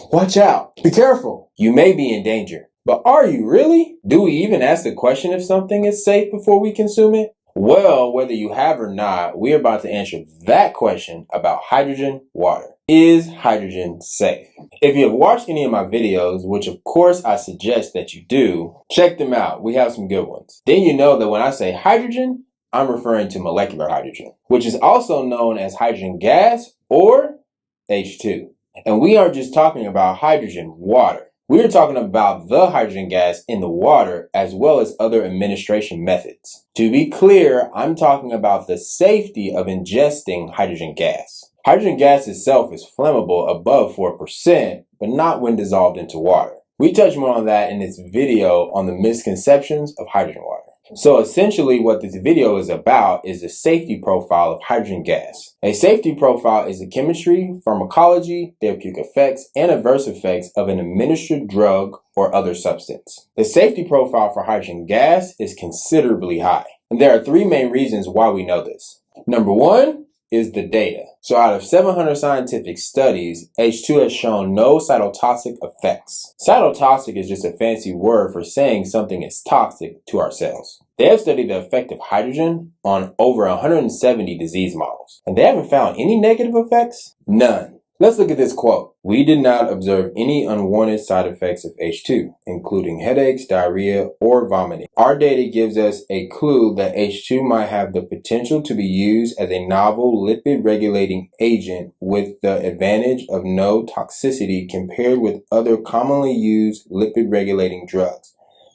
Watch out. Be careful. You may be in danger. But are you really? Do we even ask the question if something is safe before we consume it? Well, whether you have or not, we're about to answer that question about hydrogen water. Is hydrogen safe? If you have watched any of my videos, which of course I suggest that you do, check them out. We have some good ones. Then you know that when I say hydrogen, I'm referring to molecular hydrogen, which is also known as hydrogen gas or H2. And we aren't just talking about hydrogen water. We're talking about the hydrogen gas in the water as well as other administration methods. To be clear, I'm talking about the safety of ingesting hydrogen gas. Hydrogen gas itself is flammable above 4%, but not when dissolved into water. We touch more on that in this video on the misconceptions of hydrogen water. So essentially what this video is about is the safety profile of hydrogen gas. A safety profile is the chemistry, pharmacology, therapeutic effects, and adverse effects of an administered drug or other substance. The safety profile for hydrogen gas is considerably high. And there are three main reasons why we know this. Number one is the data. So out of 700 scientific studies, H2 has shown no cytotoxic effects. Cytotoxic is just a fancy word for saying something is toxic to our cells. They have studied the effect of hydrogen on over 170 disease models, and they haven't found any negative effects? None. Let's look at this quote. We did not observe any unwanted side effects of H2, including headaches, diarrhea, or vomiting. Our data gives us a clue that H2 might have the potential to be used as a novel lipid regulating agent with the advantage of no toxicity compared with other commonly used lipid regulating drugs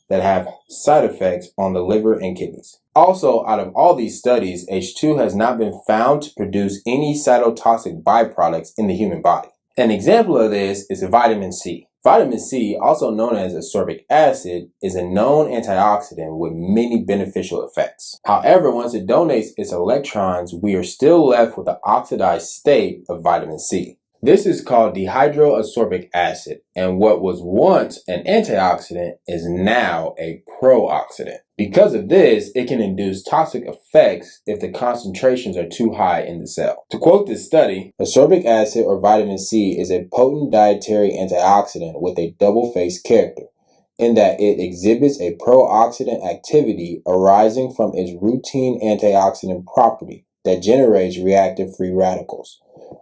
that have side effects on the liver and kidneys. Also, out of all these studies, H2 has not been found to produce any cytotoxic byproducts in the human body. An example of this is vitamin C. Vitamin C, also known as ascorbic acid, is a known antioxidant with many beneficial effects. However, once it donates its electrons, we are still left with the oxidized state of vitamin C. This is called dehydroascorbic acid, and what was once an antioxidant is now a pro-oxidant. Because of this, it can induce toxic effects if the concentrations are too high in the cell. To quote this study, ascorbic acid or vitamin C is a potent dietary antioxidant with a double-faced character, in that it exhibits a pro-oxidant activity arising from its routine antioxidant property that generates reactive free radicals,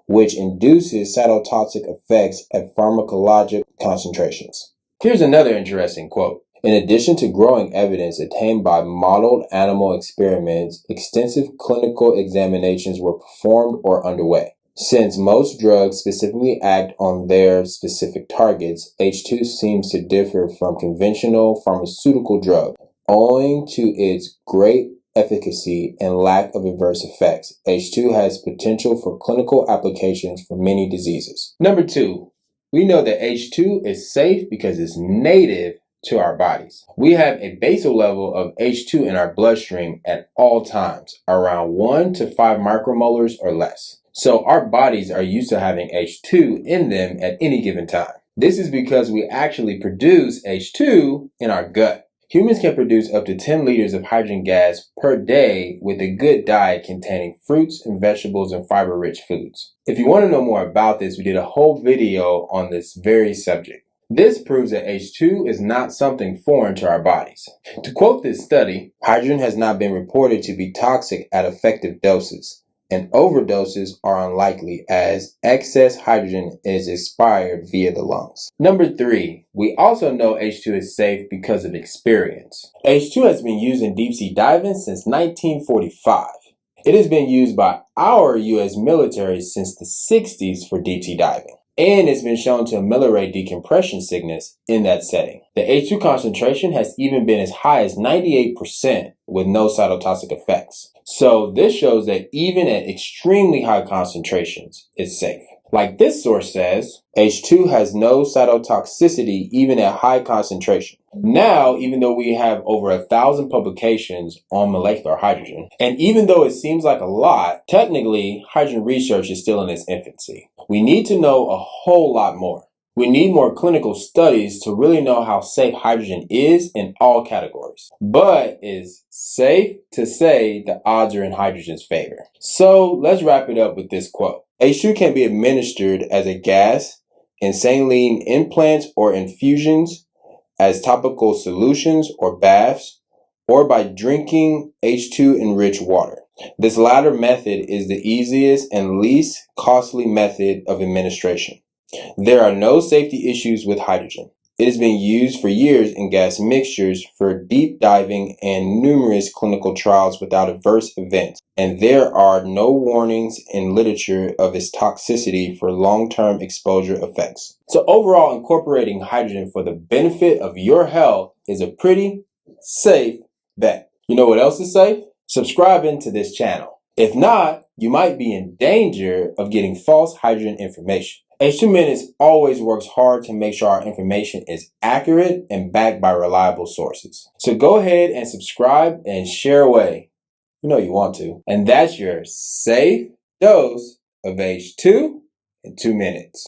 which induces cytotoxic effects at pharmacologic concentrations. Here's another interesting quote. In addition to growing evidence attained by modeled animal experiments, extensive clinical examinations were performed or underway. Since most drugs specifically act on their specific targets, H2 seems to differ from conventional pharmaceutical drugs, owing to its great efficacy and lack of adverse effects. H2 has potential for clinical applications for many diseases. Number two, we know that H2 is safe because it's native to our bodies. We have a basal level of H2 in our bloodstream at all times, around 1 to 5 micromolars or less. So our bodies are used to having H2 in them at any given time. This is because we actually produce H2 in our gut. Humans can produce up to 10 liters of hydrogen gas per day with a good diet containing fruits and vegetables and fiber-rich foods. If you want to know more about this, we did a whole video on this very subject. This proves that H2 is not something foreign to our bodies. To quote this study, hydrogen has not been reported to be toxic at effective doses, and overdoses are unlikely as excess hydrogen is expired via the lungs. Number three, we also know H2 is safe because of experience. H2 has been used in deep sea diving since 1945. It has been used by our U.S. military since the 60s for deep sea diving, and it's been shown to ameliorate decompression sickness in that setting. The H2 concentration has even been as high as 98% with no cytotoxic effects. So this shows that even at extremely high concentrations, it's safe. Like this source says, H2 has no cytotoxicity even at high concentration. Now, even though we have over 1,000 publications on molecular hydrogen, and even though it seems like a lot, technically, hydrogen research is still in its infancy. We need to know a whole lot more. We need more clinical studies to really know how safe hydrogen is in all categories. But it's safe to say the odds are in hydrogen's favor. So let's wrap it up with this quote. H2 can be administered as a gas, in saline implants or infusions, as topical solutions or baths, or by drinking H2 enriched water. This latter method is the easiest and least costly method of administration. There are no safety issues with hydrogen. It has been used for years in gas mixtures for deep diving and numerous clinical trials without adverse events, and there are no warnings in literature of its toxicity for long-term exposure effects. So overall, incorporating hydrogen for the benefit of your health is a pretty safe bet. You know what else is safe? Subscribing to this channel. If not, you might be in danger of getting false hydrogen information. H2 Minutes always works hard to make sure our information is accurate and backed by reliable sources. So go ahead and subscribe and share away. You know you want to. And that's your safe dose of H2 in 2 minutes.